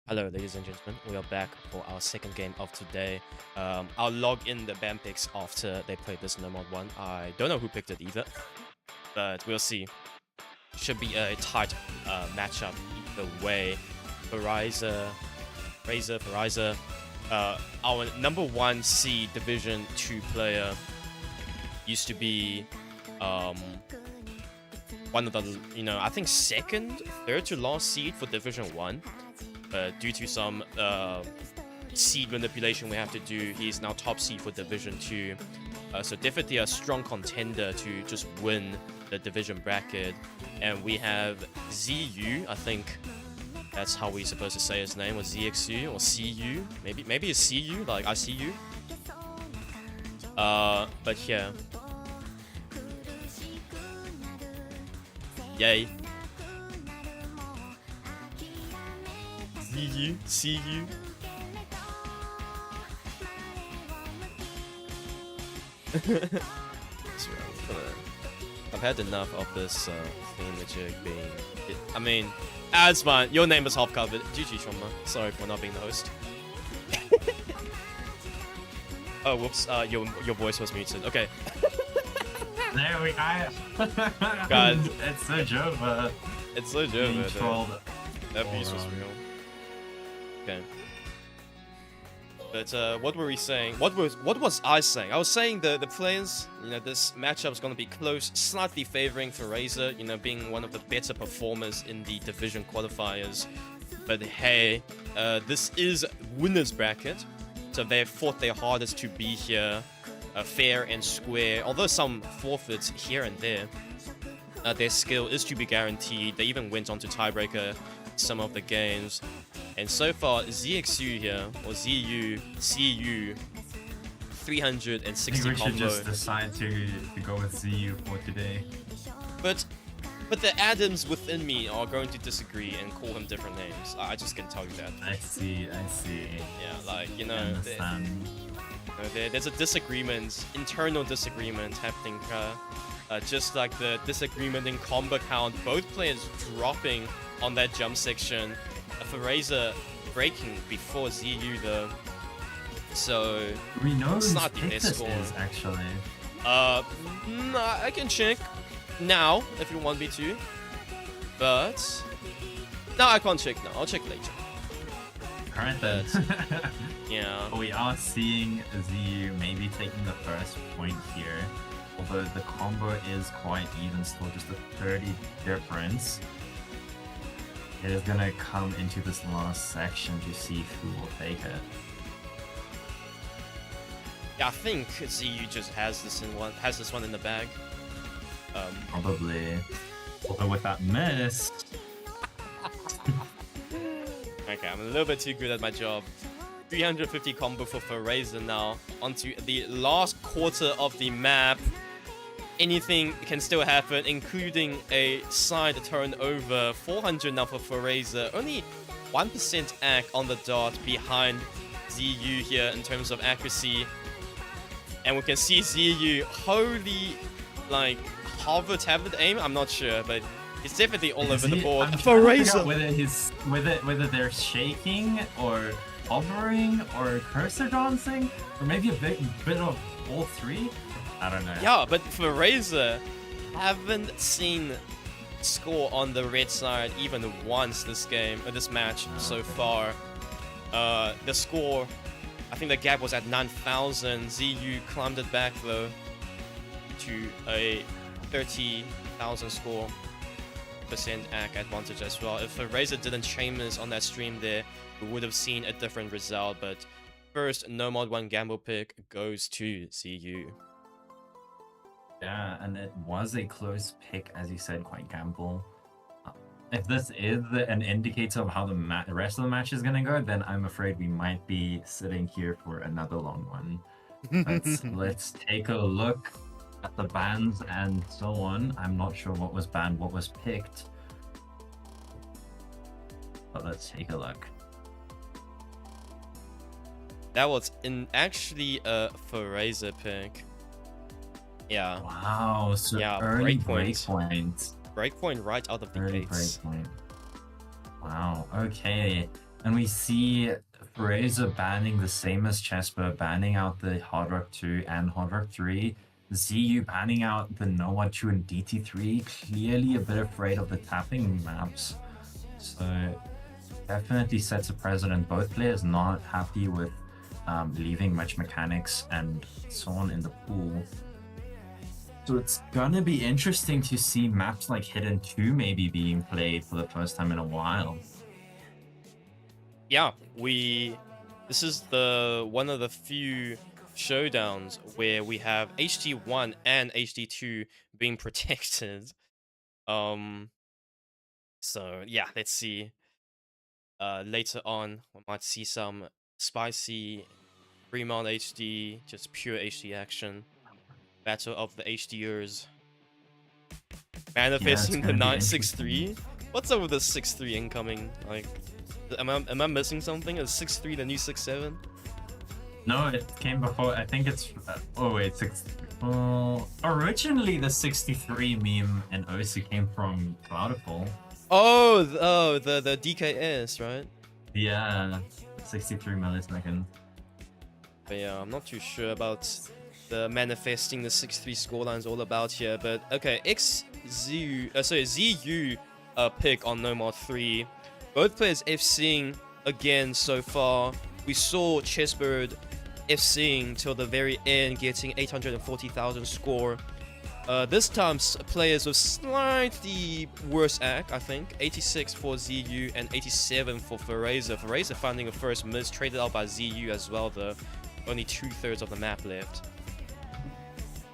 Hello, ladies and gentlemen. We are back for our second game of today. I'll log in the band picks after they played this no mod one. I don't know who picked it either, but we'll see. Should be a tight matchup either way. phiraser7, our number 1 seed Division 2 player used to be one of the, I think third to last seed for Division 1. Due to some seed manipulation we have to do, he's now top seed for Division 2. So definitely a strong contender to just win the division bracket. And we have zxU, I think that's how we're supposed to say his name, or zxU or CU. Maybe it's CU, like I see you. But yeah. Yay. See you. I've had enough of this theme magic being. I mean, it's fine. Your name is half covered. GG Trauma. Sorry for not being the host. Oh, whoops. Your voice was muted. Okay. There we go. God. It's so Jova. It's so Jova. Trolled. That piece was real. Okay. But what were we saying? What was I saying? I was saying the players, this matchup is going to be close, slightly favoring phiraser, being one of the better performers in the division qualifiers. But hey, this is winners bracket, so they fought their hardest to be here, fair and square. Although some forfeits here and there, their skill is to be guaranteed. They even went on to tiebreaker some of the games. And so far, zxU here, or zxU, CU, 360 I think we combo. should just decide to go with zxU for today. But the Adams within me are going to disagree and call him different names. I just can tell you that. I see. Yeah, like, there's a disagreement, internal disagreement happening. Just like the disagreement in combo count, both players dropping on that jump section. phiraser breaking before zxU though, so we know it's not the best score. Actually, nah, I can check now if you want me to, but no, I can't check now. I'll check later. Alright then. Yeah. We are seeing zxU maybe taking the first point here, although the combo is quite even, still just a 30 difference. It is gonna come into this last section to see who will take it. Yeah, I think zxU just has this one in the bag. Probably. Although with that miss. Okay, I'm a little bit too good at my job. 350 combo for phiraser now. Onto the last quarter of the map. Anything can still happen, including a side turnover. 400 now for phiraser. Only 1% ac on the dot behind zxU here in terms of accuracy. And we can see zxU wholly, like, Harvard aim. I'm not sure, but it's definitely all over the board. phiraser, whether they're shaking or hovering or cursor dancing, or maybe a bit of all three. I don't know. Yeah, but phiraser haven't seen score on the red side even once this match so far. The score, I think the gap was at 9,000. zxU climbed it back though to a 30,000 score percent ac advantage as well. If phiraser didn't chambers on that stream there, we would have seen a different result. But first, no mod 1 gamble pick goes to zxU. Yeah, and it was a close pick, as you said, quite gamble. If this is an indicator of how the rest of the match is going to go, then I'm afraid we might be sitting here for another long one. Let's take a look at the bans and so on. I'm not sure what was banned, what was picked. But let's take a look. That was actually a phiraser pick. Yeah. Wow, so yeah, early breakpoint right out of the gates. Breakpoint. Wow, okay. And we see Phiraser banning the same as Chesper, banning out the Hard Rock 2 and Hard Rock 3. zxU banning out the Noah 2 and DT3, clearly a bit afraid of the tapping maps. So definitely sets a precedent. Both players not happy with leaving much mechanics and so on in the pool. So it's gonna be interesting to see maps like Hidden 2 maybe being played for the first time in a while. Yeah, this is the one of the few showdowns where we have HD1 and HD2 being protected. So yeah, let's see. Later on, we might see some spicy Fremont HD, just pure HD action. Battle of the HDers. Manifesting the 963. What's up with the 6-3 incoming? Like, am I missing something? Is 6-3 the new 6-7? No, it came before. I think it's. Oh wait, originally the 63 meme in OC came from Cloudiful. Oh, the DKS, right? Yeah, 63 millisecond. But yeah, I'm not too sure about the manifesting the 6-3 scorelines all about here. But okay, zxU pick on Nomad 3. Both players FCing again so far. We saw Chessbird FCing till the very end, getting 840,000 score. This time, players with slightly worse act, I think. 86 for zxU and 87 for phiraser. phiraser finding a first miss, traded out by zxU as well, though. Only 2/3 of the map left.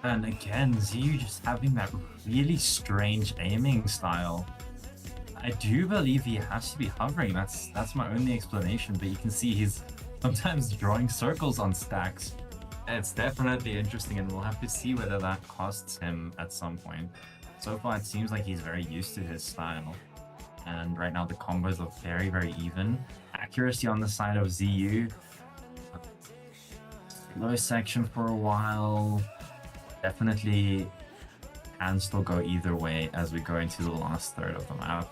And again, zxU just having that really strange aiming style. I do believe he has to be hovering. That's my only explanation, but you can see he's sometimes drawing circles on stacks. It's definitely interesting, and we'll have to see whether that costs him at some point. So far, it seems like he's very used to his style. And right now, the combos are very, very even. Accuracy on the side of zxU. Low section for a while. Definitely can still go either way as we go into the last third of the map.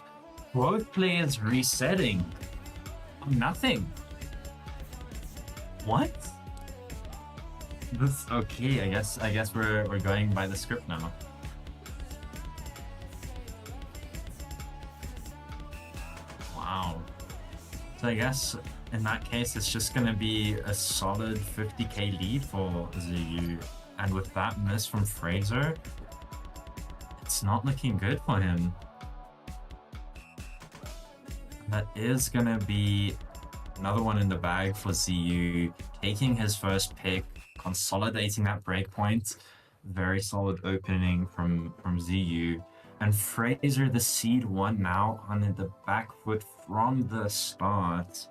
Both players resetting. Nothing. What? This okay? I guess we're going by the script now. Wow. So I guess in that case, it's just gonna be a solid 50k lead for zxU, and with that miss from phiraser, it's not looking good for him. That is gonna be another one in the bag for zxU, taking his first pick, consolidating that breakpoint. Very solid opening from zxU. And phiraser, the seed 1 now on the back foot from the start.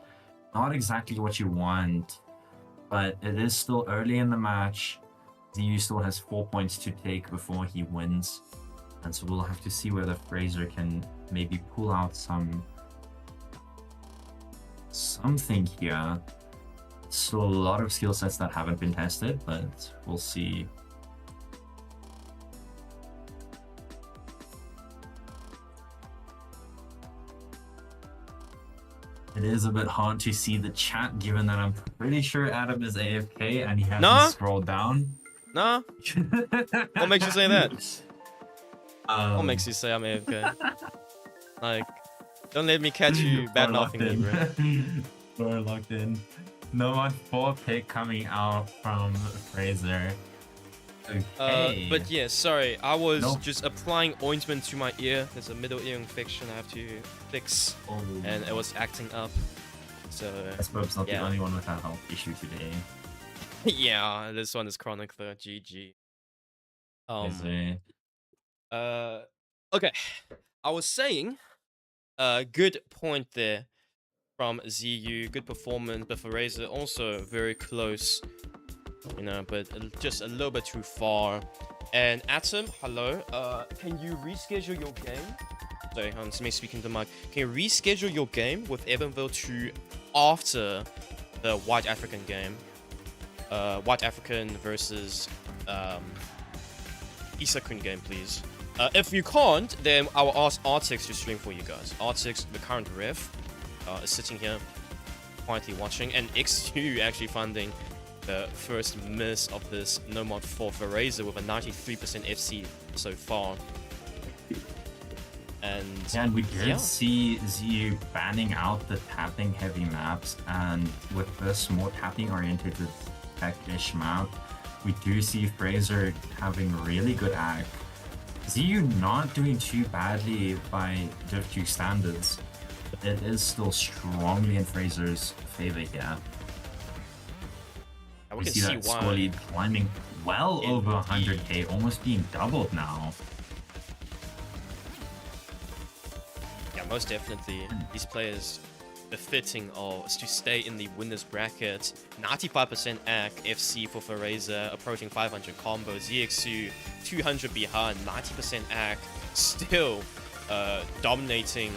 Not exactly what you want, but it is still early in the match. zxU still has 4 points to take before he wins. And so we'll have to see whether phiraser can maybe pull out something here. Still a lot of skill sets that haven't been tested, but we'll see. It is a bit hard to see the chat, given that I'm pretty sure Adam is AFK and he hasn't scrolled down. Nah. What makes you say that? What makes you say I'm AFK? Like, don't let me catch you bad mouthing me, bro. We're locked in. Nomad 4 pick coming out from phiraser. Okay. But yeah, sorry, I was just applying ointment to my ear. There's a middle ear infection I have to fix, and it was acting up. So I suppose it's not the only one with that health issue today. Yeah, this one is chronic though. GG. Okay, I was saying, good point there from zxU. Good performance, but phiraser also very close. You know, but just a little bit too far. And Atom, hello. Can you reschedule your game? Sorry, it's me speaking to Mike. Can you reschedule your game with Evanville to after the White African game? White African versus Isakun game, please. If you can't, then I will ask Artix to stream for you guys. Artix, the current ref, is sitting here. quietly watching, and zxU actually finding the first miss of this no mod 4 for phiraser with a 93% FC so far. And we did see zxU banning out the tapping heavy maps, and with this more tapping oriented tech-ish map, we do see phiraser having really good ag. zxU not doing too badly by Div 2 standards, but it is still strongly in phiraser's favor here. We see that score lead climbing well over 100k, almost being doubled now. Yeah, most definitely. These players befitting of to stay in the winners bracket. 95% ag FC for phiraser, approaching 500 combo. zxU 200 behind, 90% ag, still dominating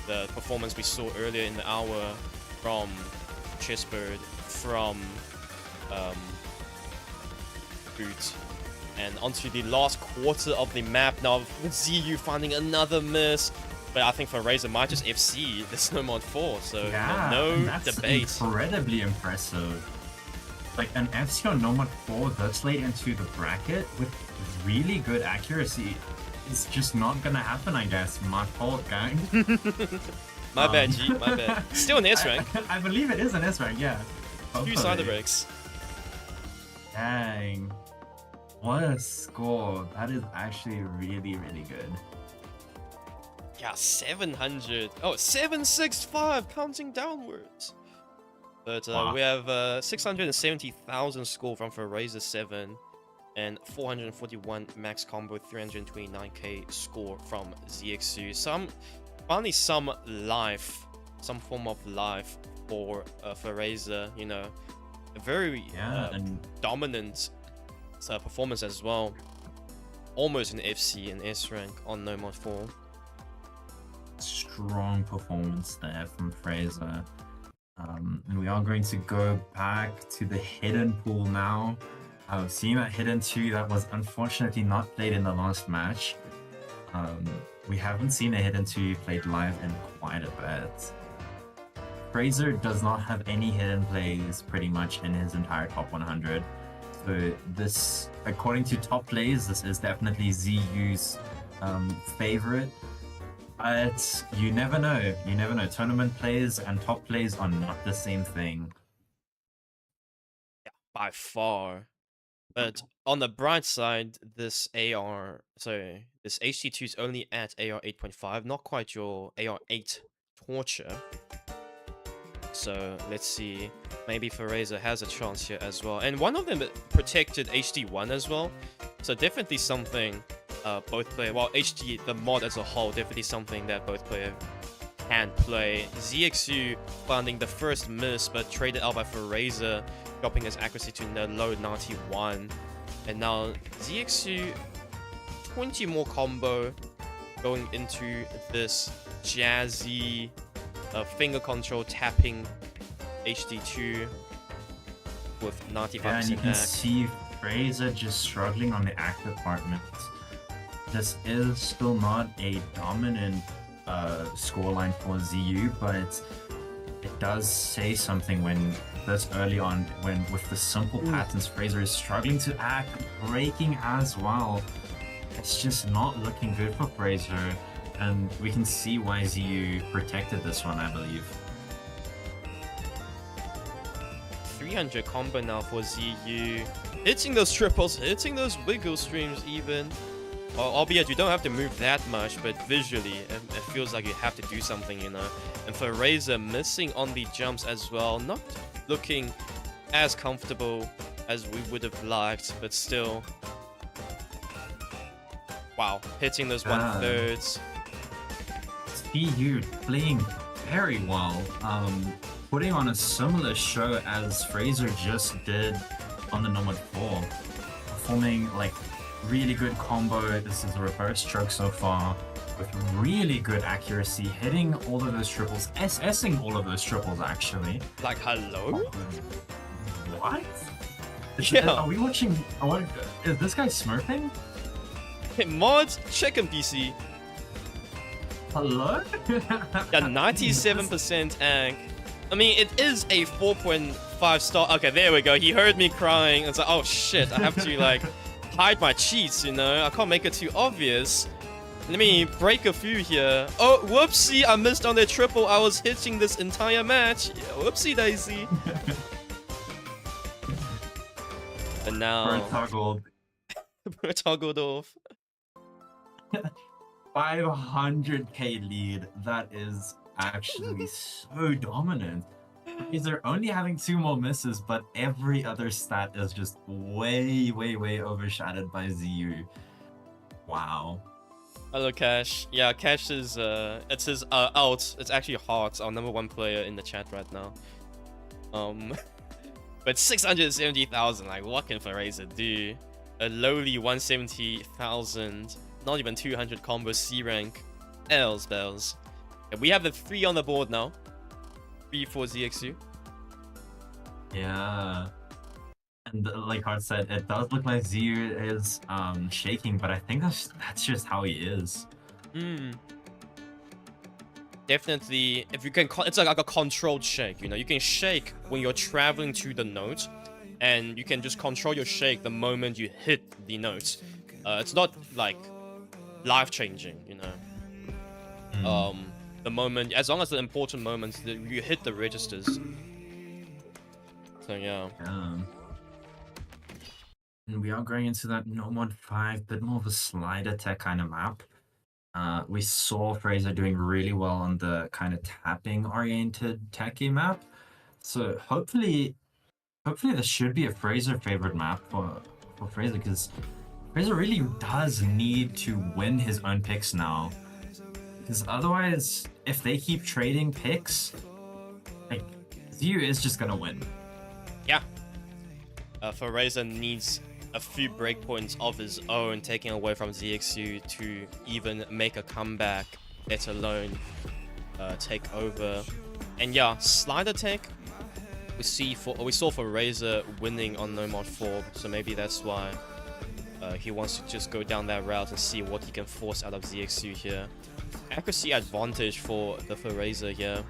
the performance we saw earlier in the hour from Chessbird, from Boot. And onto the last quarter of the map now, with zxU finding another miss. But I think phiraser might just FC this no mod 4, so yeah, no that's debate. Incredibly impressive. Like an FC on no mod 4 this late into the bracket with really good accuracy is just not gonna happen, I guess. My fault, gang. My bad, G, my bad. Still an S rank. I believe it is an S rank, yeah. 2 cider breaks. Dang. What a score. That is actually really, really good. Yeah, 700. Oh, 765, counting downwards. But wow. We have 670,000 score from phiraser7 and 441 max combo, 329k score from zxU. Finally some life, some form of life for phiraser, you know. A very dominant performance as well. Almost an FC and S rank on no mod 4. Strong performance there from phiraser. And we are going to go back to the hidden pool now. Seeing that hidden 2 that was unfortunately not played in the last match. We haven't seen a hidden 2 played live in quite a bit. phiraser does not have any hidden plays pretty much in his entire top 100. So this, according to top plays, this is definitely zxU's favorite. But you never know. You never know. Tournament plays and top plays are not the same thing. Yeah, by far. But on the bright side, this this HT2 is only at AR 8.5, not quite your AR 8 torture. So let's see. Maybe phiraser has a chance here as well. And one of them protected HD1 as well. So definitely something. Both player, well, HD, the mod as a whole, definitely something that both players can play. zxU finding the first miss, but traded out by phiraser, dropping his accuracy to the low 91. And now zxU, 20 more combo, going into this jazzy finger control tapping HD2 with 95%. Yeah, and you can see phiraser just struggling on the act department. This is still not a dominant scoreline for zxU, but it does say something when this early on, when with the simple patterns, phiraser is struggling to act, breaking as well. It's just not looking good for phiraser, and we can see why zxU protected this one, I believe. 300 combo now for zxU, hitting those triples, hitting those wiggle streams even. Albeit you don't have to move that much, but visually it feels like you have to do something, you know. And phiraser missing on the jumps as well, not looking as comfortable as we would have liked, but still. Wow, hitting those 1/3. zxU playing very well, putting on a similar show as phiraser just did on the no mod 4, performing like really good combo. This is a reverse stroke so far with really good accuracy, hitting all of those triples, SSing all of those triples actually. Like, hello? What? Yeah. Are we watching? Is this guy smurfing? Hey, mods, check him, PC. Hello? Yeah, 97% ag. I mean, it is a 4.5 star. Okay, there we go. He heard me crying. It's like, oh shit, I have to like hide my cheats, you know? I can't make it too obvious. Let me break a few here. Oh, whoopsie, I missed on the triple. I was hitting this entire match. Yeah, whoopsie daisy. And now... We're toggled off. 500k lead. That is actually so dominant. They're only having 2 more misses, but every other stat is just way overshadowed by zxU. Wow. Hello, Cash. Yeah, Cash is, it's his, out. It's actually Hearts, our #1 player in the chat right now. But 670,000, like, what can phiraser do? A lowly 170,000, not even 200 combo C rank. Bells. Yeah, we have the 3 on the board now. 3 for zxU. Yeah. And like Hart said, it does look like zxU is shaking, but I think that's just how he is. Definitely, if you can, it's like a controlled shake, you know? You can shake when you're traveling to the note, and you can just control your shake the moment you hit the note. It's not like life-changing, you know? The moment, as long as the important moments, you hit the registers. So yeah. And we are going into that No Mod 5, bit more of a slider tech kind of map. We saw phiraser doing really well on the kind of tapping-oriented techie map. So hopefully this should be a phiraser favorite map for phiraser, because phiraser really does need to win his own picks now. Because otherwise, if they keep trading picks, like, zxU is just gonna win. Yeah. Phiraser needs a few breakpoints of his own, taking away from zxU to even make a comeback, let alone take over. And yeah, slider tech, we saw phiraser winning on No Mod 4, so maybe that's why he wants to just go down that route and see what he can force out of zxU here. Accuracy advantage for the phiraser here.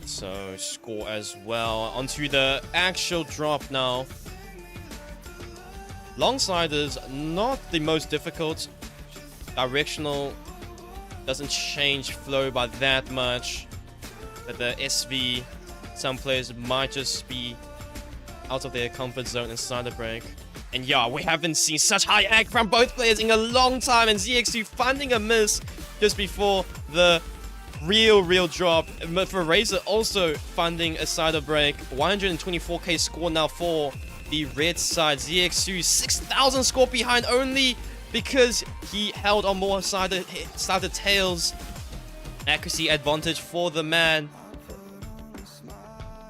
So, score as well. Onto the actual drop now. Long sliders, not the most difficult. Directional doesn't change flow by that much. But the SV, some players might just be out of their comfort zone in slider break. And yeah, we haven't seen such high ag from both players in a long time, and zxU finding a miss just before the real drop. phiraser also finding a slider break. 124k score now for the red side. zxU 6,000 score behind only because he held on more slider tails. Accuracy advantage for the man.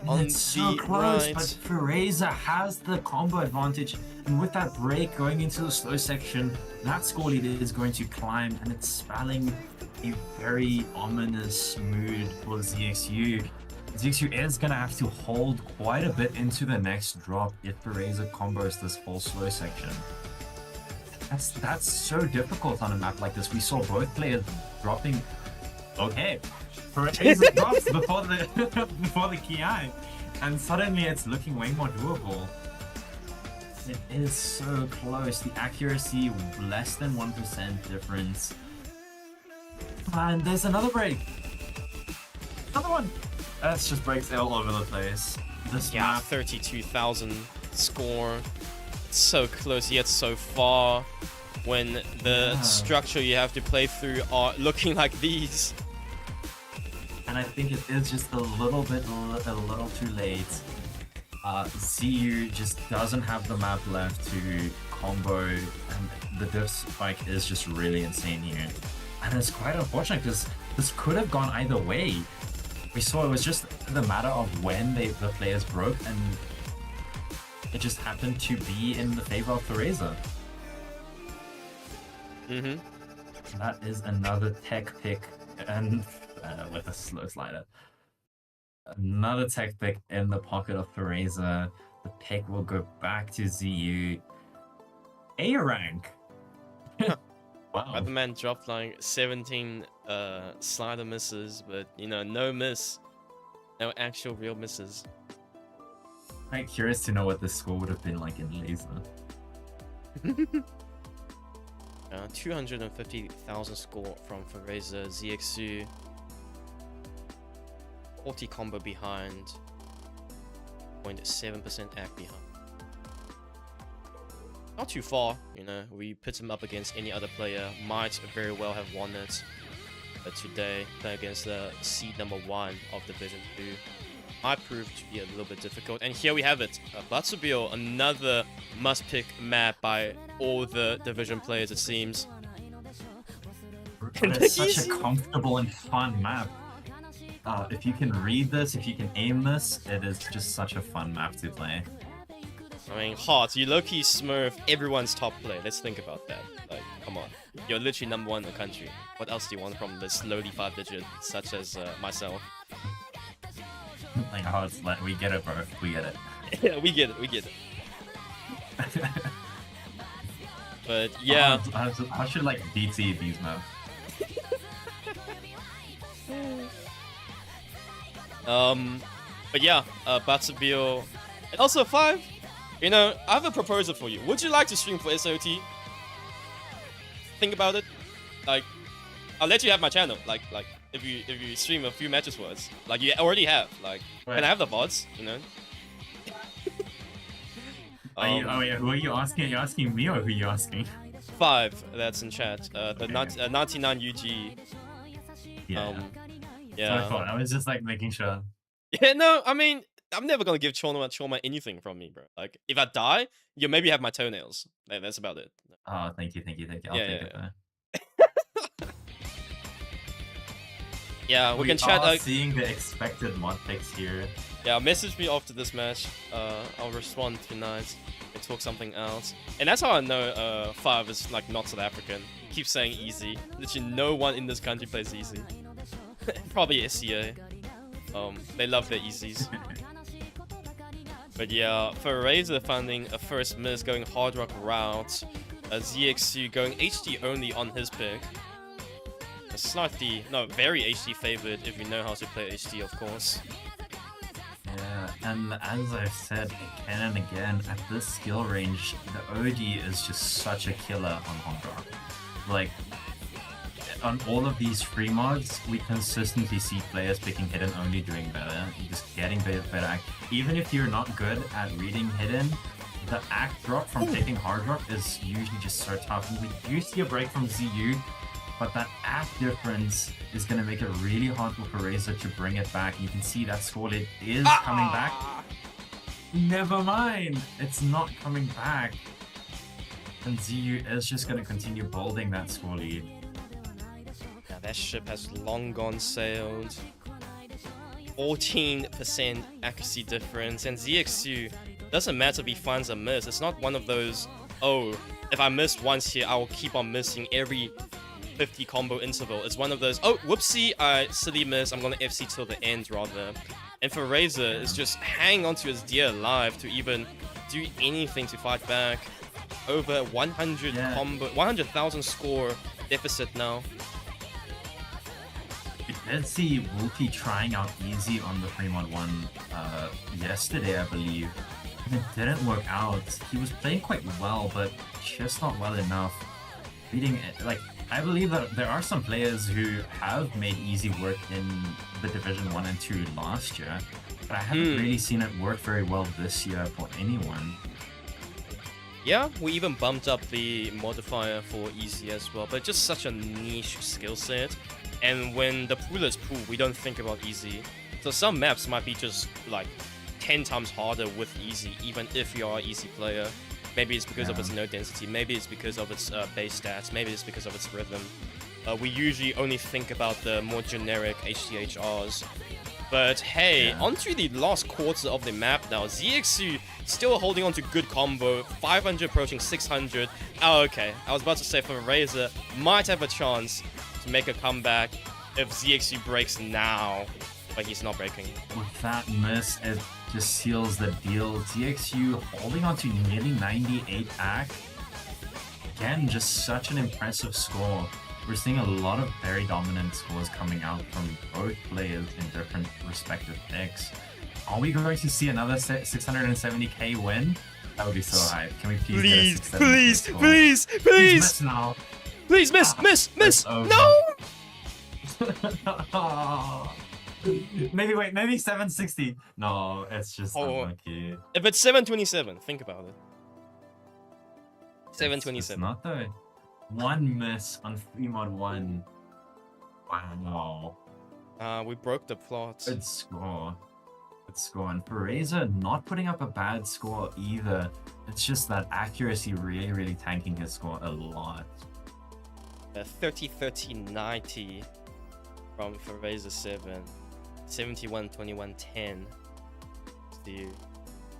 On it's so close, right. But phiraser has the combo advantage, and with that break going into the slow section, that score lead is going to climb, and it's spelling a very ominous mood for zxU. zxU is gonna have to hold quite a bit into the next drop if phiraser combos this full slow section. That's so difficult on a map like this. We saw both players dropping. Okay, phiraser drops before the Ki, and suddenly it's looking way more doable. It is so close. The accuracy less than 1% difference. And there's another break. Another one. That's just breaks all over the place. This map. 32,000 score. It's so close yet so far. When the structure you have to play through are looking like these. And I think it is just a little too late. zxU just doesn't have the map left to combo, and the diff spike is just really insane here. And it's quite unfortunate because this could have gone either way. We saw it was just the matter of when the players broke, and it just happened to be in the favor of phiraser. That is another tech pick, and with a slow slider. Another tech pick in the pocket of phiraser. The pick will go back to zxU. A rank. Wow. Weatherman dropped like 17 slider misses, but you know, no miss. No actual real misses. I'm curious to know what the score would have been like in laser. 250,000 score from phiraser, zxU. 40 combo behind. 0.7% act behind. Not too far, you know. We put him up against any other player, might very well have won it. But today, playing against the seed number 1 of Division 2, might prove to be a little bit difficult. And here we have it. Batsubio, another must-pick map by all the Division players, it seems. It's such a comfortable and fun map. If you can read this, if you can aim this, it is just such a fun map to play. I mean, Hot, you low-key smurf everyone's top player. Let's think about that. Like, come on. You're literally number 1 in the country. What else do you want from this lowly 5-digit, such as myself? Like, Hot, we get it, bro. We get it. Yeah, we get it. We get it. But, yeah. I should, like, DT these maps. But yeah, Batsubio, and also 5. You know, I have a proposal for you. Would you like to stream for SAOT? Think about it. Like, I'll let you have my channel. Like if you stream a few matches for us, like you already have. Like, right. Can I have the VODs? You know. Who are you asking? Are you asking me or who are you asking? 5. That's in chat. The Okay. 99 UG. Yeah. Yeah. So I thought I was just like making sure. Yeah. No, I mean, I'm never gonna give Choma anything from me, bro. Like, if I die, you maybe have my toenails. Like, that's about it. Oh, thank you. I'll take it. Yeah, we can are chat. Seeing the expected mod picks here. Yeah, message me after this match. I'll respond tonight and talk something else. And that's how I know 5 is like not South African. Keep saying easy. Literally no one in this country plays easy. Probably SCA. They love their easies. But yeah, phiraser finding a first miss, going hard rock route. zxU going HD only on his pick. A slightly, no, very HD favored if you know how to play HD, of course. Yeah, and as I've said again and again, at this skill range, the OD is just such a killer on hard rock. Like, on all of these free mods, we consistently see players picking hidden only doing better, just getting better. Even if you're not good at reading hidden, the act drop from picking hard rock is usually just so tough. And we do see a break from zxU, but that act difference is going to make it really hard for phiraser to bring it back. You can see that score lead is coming back. Never mind, it's not coming back. And zxU is just going to continue holding that score lead. Yeah, that ship has long gone sailed. 14% accuracy difference, and zxU, doesn't matter if he finds a miss. It's not one of those, oh, if I miss once here, I will keep on missing every 50 combo interval. It's one of those, oh, whoopsie, I silly miss, I'm gonna FC till the end rather. And phiraser is just hanging onto his dear life to even do anything to fight back. Over 100 combo, 100,000 score deficit now. We did see Wolfie trying out easy on the Fremont one yesterday, I believe. And it didn't work out. He was playing quite well, but just not well enough. Reading it, like, I believe that there are some players who have made easy work in the Division 1 and 2 last year, but I haven't really seen it work very well this year for anyone. Yeah, we even bumped up the modifier for easy as well, but just such a niche skill set. And when the pool is pool, we don't think about easy. So some maps might be just like 10 times harder with easy, even if you are an easy player. Maybe it's because of its node density, maybe it's because of its base stats, maybe it's because of its rhythm. We usually only think about the more generic HDHRs. But hey, onto the last quarter of the map now. zxU still holding on to good combo, 500 approaching 600. Oh, okay, I was about to say phiraser might have a chance to make a comeback if zxU breaks now, but he's not breaking. With that miss, it just seals the deal. zxU holding on to nearly 98 act. again, just such an impressive score. We're seeing a lot of very dominant scores coming out from both players in different respective picks. Are we going to see another 670k win? That would be so hype. Can we please get a 670K score? Please Miss now. Please miss. No. Maybe 760. No, it's just unlucky. If it's 727, think about it. 727. It's not though. One miss on free mod 1. Wow. We broke the plot. Good score. And phiraser not putting up a bad score either. It's just that accuracy really tanking his score a lot. 30-30-90 from phiraser7. 71-21-10.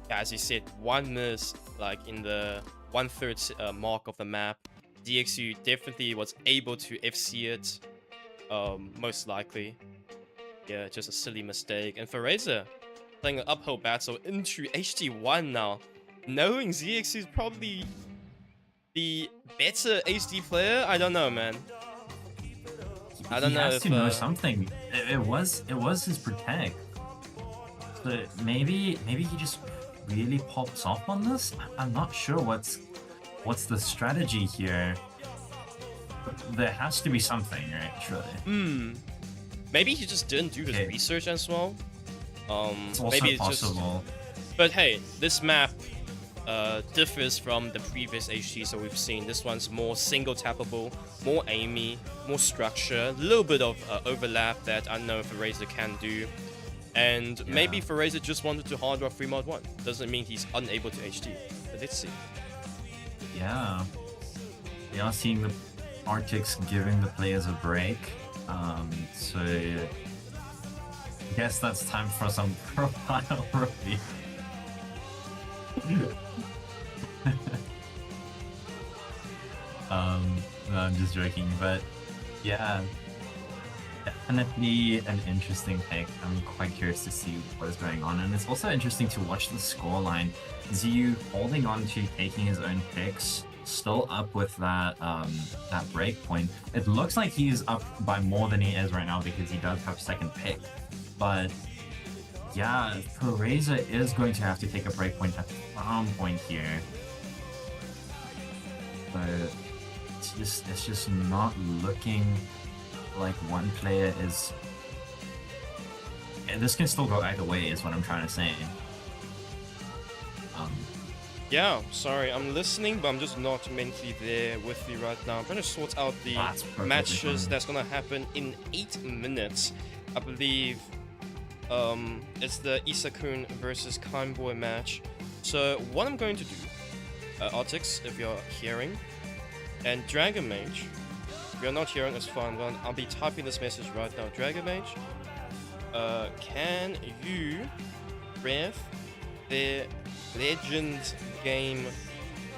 As you said, one miss like in the 1/3 mark of the map. zxU definitely was able to FC it, most likely. Yeah, just a silly mistake. And phiraser playing an uphill battle into HD1 now, knowing zxU is probably the better HD player. I don't know, man. I don't know if... He has to know something. It was his protect. But maybe he just really pops off on this? I'm not sure what's the strategy here. There has to be something, right? Surely. Maybe he just didn't do his research as well. It's also maybe it's possible. But hey, this map differs from the previous HD, so we've seen this one's more single tappable, more aimy, more structure, a little bit of overlap that I know phiraser can do. And maybe phiraser just wanted to hard rock free mod 1. Doesn't mean he's unable to HD. But let's see. Yeah. We are seeing the Arctics giving the players a break. So I guess that's time for some profile review. No, I'm just joking, but yeah, definitely an interesting pick. I'm quite curious to see what is going on, and it's also interesting to watch the scoreline. zxU holding on to taking his own picks, still up with that that break point. It looks like he's up by more than he is right now because he does have second pick, but yeah, phiraser is going to have to take a break point at some point here. But it's just not looking like one player is... And this can still go either way is what I'm trying to say. Yeah, sorry, I'm listening, but I'm just not mentally there with you right now. I'm trying to sort out the matches that's gonna happen in 8 minutes. I believe it's the Isakun versus Kindboy match. So what I'm going to do, Artix, if you're hearing, and Dragon Mage, if you're not hearing, it's fine, but I'll be typing this message right now. Dragon Mage, can you ref their Legends game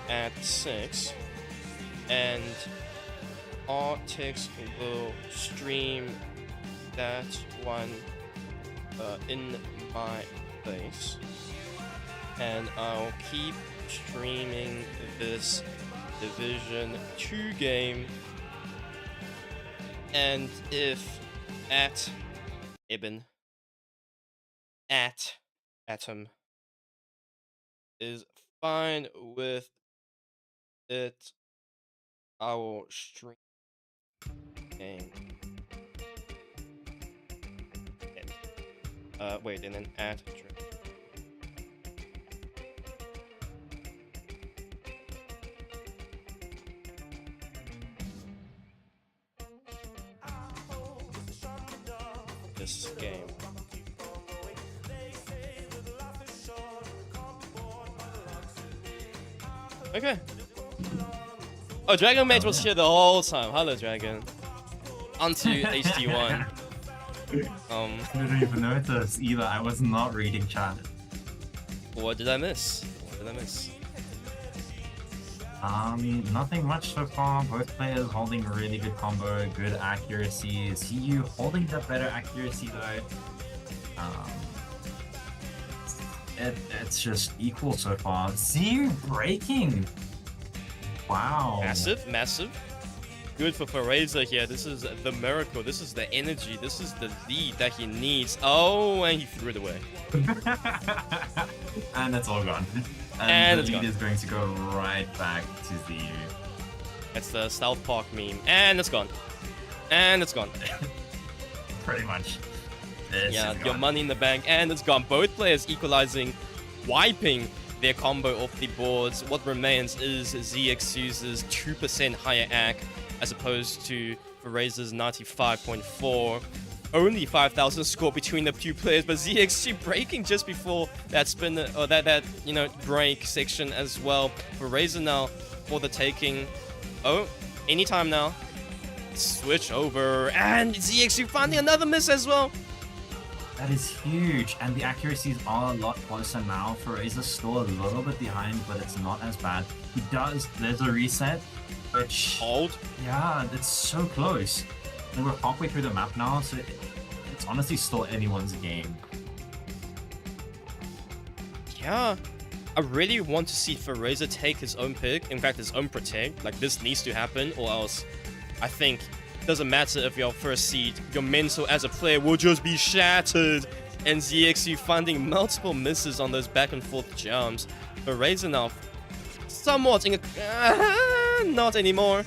at 6, and Artix will stream that one in my place, and I'll keep streaming this Division 2 game, and if at Ibn at Atom is fine with it, I will stream game. Wait, and then add this game. Okay. Oh, Dragon Mage was here the whole time. Hello, Dragon. Onto HD1. I didn't even notice either. I was not reading chat. What did I miss? Nothing much so far. Both players holding a really good combo, good accuracy. zxU holding the better accuracy though. It's just equal so far. zxU breaking. Wow. Massive, massive. Good for phiraser here. This is the miracle. This is the energy. This is the lead that he needs. Oh, and he threw it away. And it's all gone. And the it's lead gone. is going to go right back to ZxU. That's the South Park meme. And it's gone. And it's gone. Pretty much. This Yeah, is your gone. money in the bank. And it's gone. Both players equalizing, wiping their combo off the boards. What remains is zxU's 2% higher AC as opposed to phiraser's 95.4. Only 5,000 score between the two players, but zxU breaking just before that spin or that break section as well. Phiraser now for the taking. Oh, anytime now. Switch over, and zxU finding another miss as well. That is huge, and the accuracies are a lot closer now. Phiraser's still a little bit behind, but it's not as bad. There's a reset, which... Hold. Yeah, it's so close. And we're halfway through the map now, so it's honestly still anyone's game. Yeah, I really want to see phiraser take his own pick, in fact his own protect. Like, this needs to happen, or else I think it doesn't matter if you're first seed, your mental as a player will just be shattered. And zxU finding multiple misses on those back and forth jumps. Phiraser now somewhat not anymore.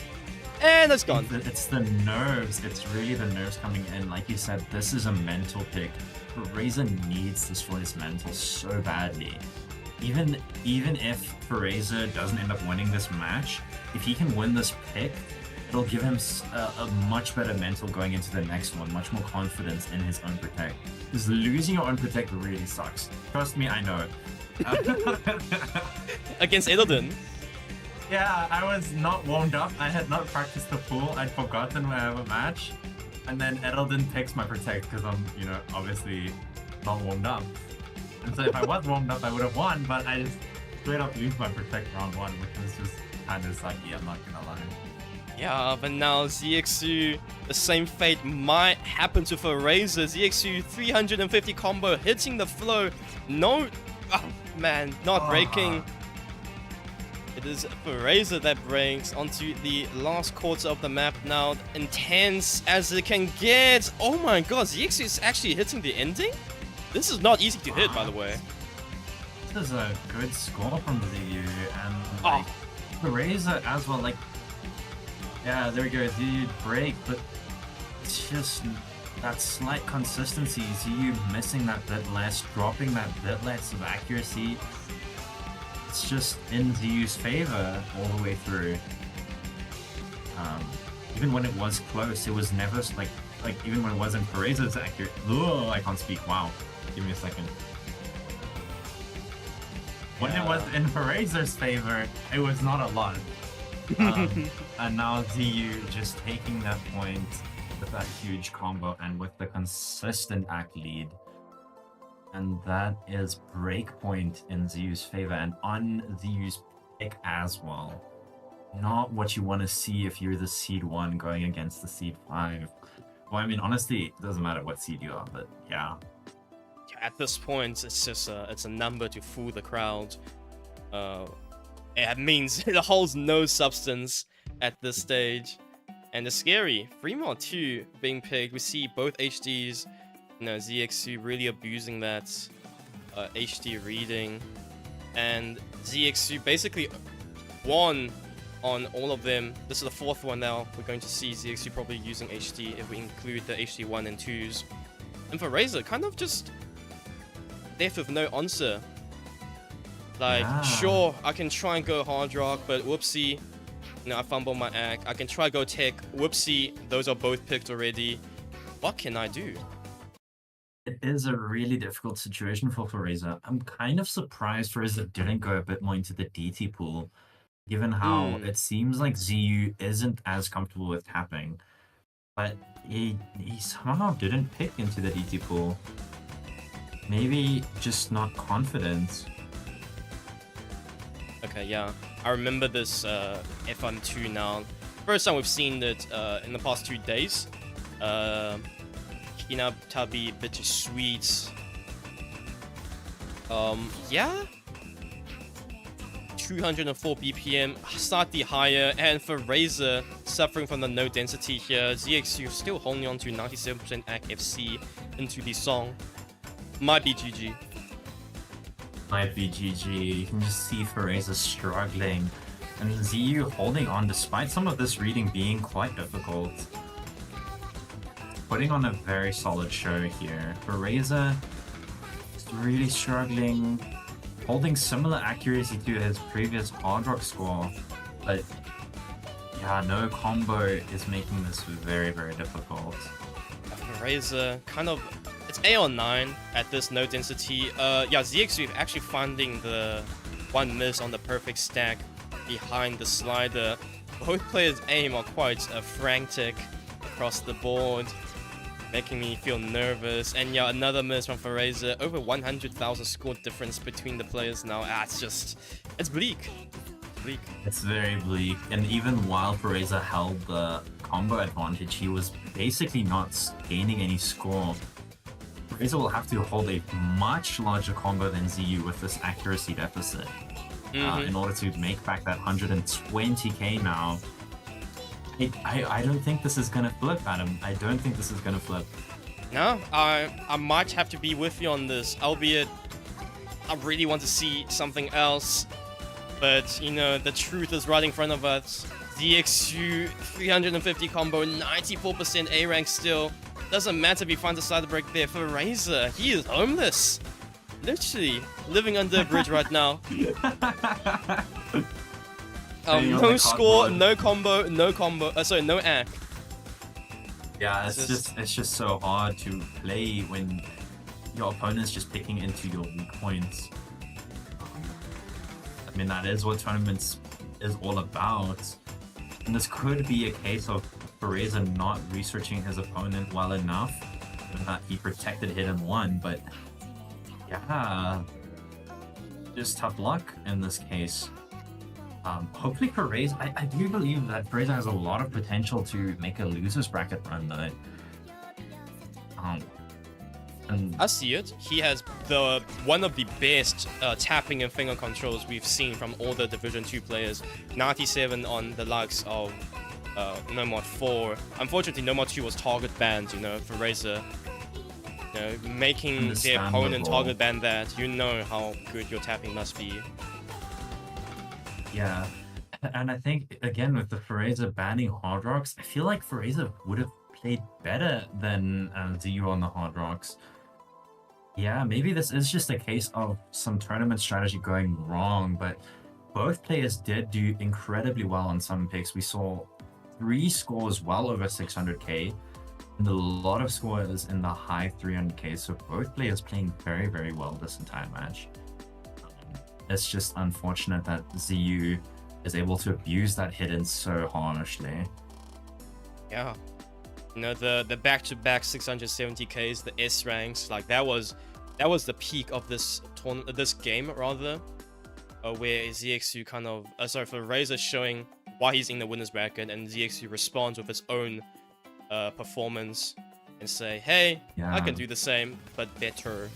And it's gone. It's the nerves. It's really the nerves coming in. Like you said, this is a mental pick. Phiraser needs this for his mental so badly. Even if Phiraser doesn't end up winning this match, if he can win this pick, it'll give him a much better mental going into the next one, much more confidence in his own protect. Because losing your own protect really sucks. Trust me, I know it. Against Edelden. Yeah, I was not warmed up. I had not practiced the pool. I'd forgotten when I have a match. And then Edelden takes my protect because I'm, obviously not warmed up. And so if I was warmed up, I would have won, but I just straight up lose my protect round one, which was just kind of sucky, I'm not gonna lie. Yeah, but now zxU, the same fate might happen to phiraser. zxU 350 combo hitting the flow. No, oh man, not breaking. It is phiraser that breaks onto the last quarter of the map now. Intense as it can get. Oh my god, zxU is actually hitting the ending? This is not easy to hit, by the way. This is a good score from ZxU, and phiraser as well, yeah, there we go, ZxU break, but it's just that slight consistency, ZxU missing that bit less, dropping that bit less of accuracy. It's just in ZxU's favor all the way through. Even when it was close, it was never even when it wasn't phiraser's accurate. Oh, I can't speak. Wow, give me a second. When it was in phiraser's favor, it was not a lot. And now ZxU just taking that point with that huge combo and with the consistent act lead. And that is breakpoint in ZxU's favor and on ZxU's pick as well. Not what you want to see if you're the seed 1 going against the seed 5. Well, I mean, honestly, it doesn't matter what seed you are, but yeah. At this point, it's just it's a number to fool the crowd. It means it holds no substance at this stage. And it's scary. Fremont 2 being picked. We see both HDs. ZxU really abusing that HD reading. And ZxU basically won on all of them. This is the 4th one now. We're going to see ZxU probably using HD if we include the HD 1 and 2s. And phiraser kind of just left with no answer. Sure, I can try and go hard rock, but whoopsie. I fumbled my act. I can try go tech. Whoopsie. Those are both picked already. What can I do? It is a really difficult situation for phiraser. I'm kind of surprised phiraser didn't go a bit more into the DT pool, given how it seems like ZxU isn't as comfortable with tapping. But he somehow didn't pick into the DT pool. Maybe just not confident. Okay, yeah. I remember this FM2 now. First time we've seen it in the past 2 days. Hina Tabi Bittersweet. Yeah. 204 BPM, slightly higher, and for phiraser suffering from the no density here, zxU still holding on to 97% AC into the song. Might be GG. Might be GG. You can just see phiraser struggling, and zxU holding on despite some of this reading being quite difficult. Putting on a very solid show here. phiraser is really struggling, holding similar accuracy to his previous hard rock score, but yeah, no combo is making this very, very difficult. phiraser kind of, it's 8 or 9 at this no density. Yeah, zxU actually finding the one miss on the perfect stack behind the slider. Both players' aim are quite frantic across the board, making me feel nervous. And yeah, another miss from phiraser. Over 100,000 score difference between the players now. It's bleak. Bleak. It's very bleak. And even while phiraser held the combo advantage, he was basically not gaining any score. phiraser will have to hold a much larger combo than zxU with this accuracy deficit in order to make back that 120k now. I don't think this is gonna flip, Adam. I don't think this is gonna flip. No, I might have to be with you on this, albeit I really want to see something else. But, you know, the truth is right in front of us. zxU, 350 combo, 94% A rank still. Doesn't matter if he finds a side break there. phiraser, he is homeless. Literally, living under a bridge right now. No score, no combo, no act. Yeah, it's just so hard to play when your opponent's just picking into your weak points. I mean, that is what tournaments is all about. And this could be a case of phiraser not researching his opponent well enough, and that he protected hit and won, but yeah, just tough luck in this case. Hopefully phiraser, I do believe that phiraser has a lot of potential to make a losers bracket run though. And I see it. He has one of the best tapping and finger controls we've seen from all the Division 2 players. 97 on the likes of Nomad 4. Unfortunately, Nomad 2 was target banned, you know, phiraser. You know, making their opponent target ban that, you know how good your tapping must be. Yeah, and I think, again, with the phiraser banning hard rocks, I feel like phiraser would have played better than zxU on the hard rocks. Yeah, maybe this is just a case of some tournament strategy going wrong, but both players did do incredibly well on some picks. We saw 3 scores well over 600k, and a lot of scores in the high 300k, so both players playing very, very well this entire match. It's just unfortunate that zxU is able to abuse that hidden so harshly. Yeah. You know, the back-to-back 670Ks, the S ranks, like that was the peak of this game rather, where zxU kind of phiraser showing why he's in the winner's bracket, and zxU responds with its own performance and say, hey, yeah, I can do the same but better.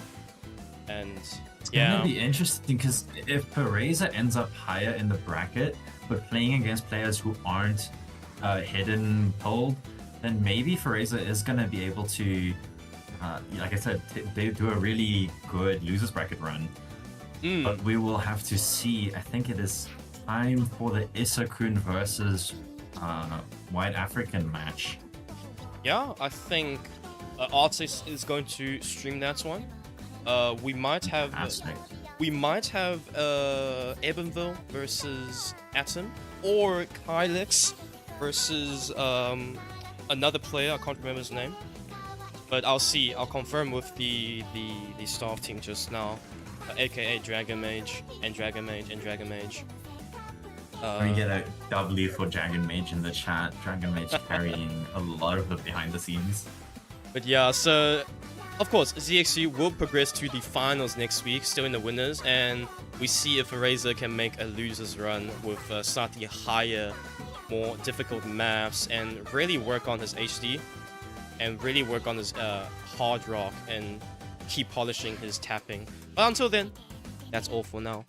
And it's gonna be interesting because if phiraser ends up higher in the bracket but playing against players who aren't hidden pulled, then maybe phiraser is gonna be able to, like I said, they do a really good losers bracket run. But we will have to see. I think it is time for the Isakun versus White African match. Yeah, I think Artist is going to stream that one. We might have Ebenville versus Atom, or Kylix versus another player. I can't remember his name, but I'll see. I'll confirm with the staff team just now, aka Dragon Mage and Dragon Mage and Dragon Mage. We get a W for Dragon Mage in the chat. Dragon Mage carrying a lot of the behind the scenes. But yeah, so of course zxU will progress to the finals next week, still in the winners, and we see if phiraser can make a losers run with slightly higher, more difficult maps, and really work on his HD, and really work on his hard rock, and keep polishing his tapping. But until then, that's all for now.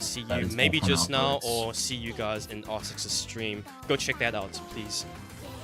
See That you is all maybe from just our now votes. or see you guys in R6's stream. Go check that out, please.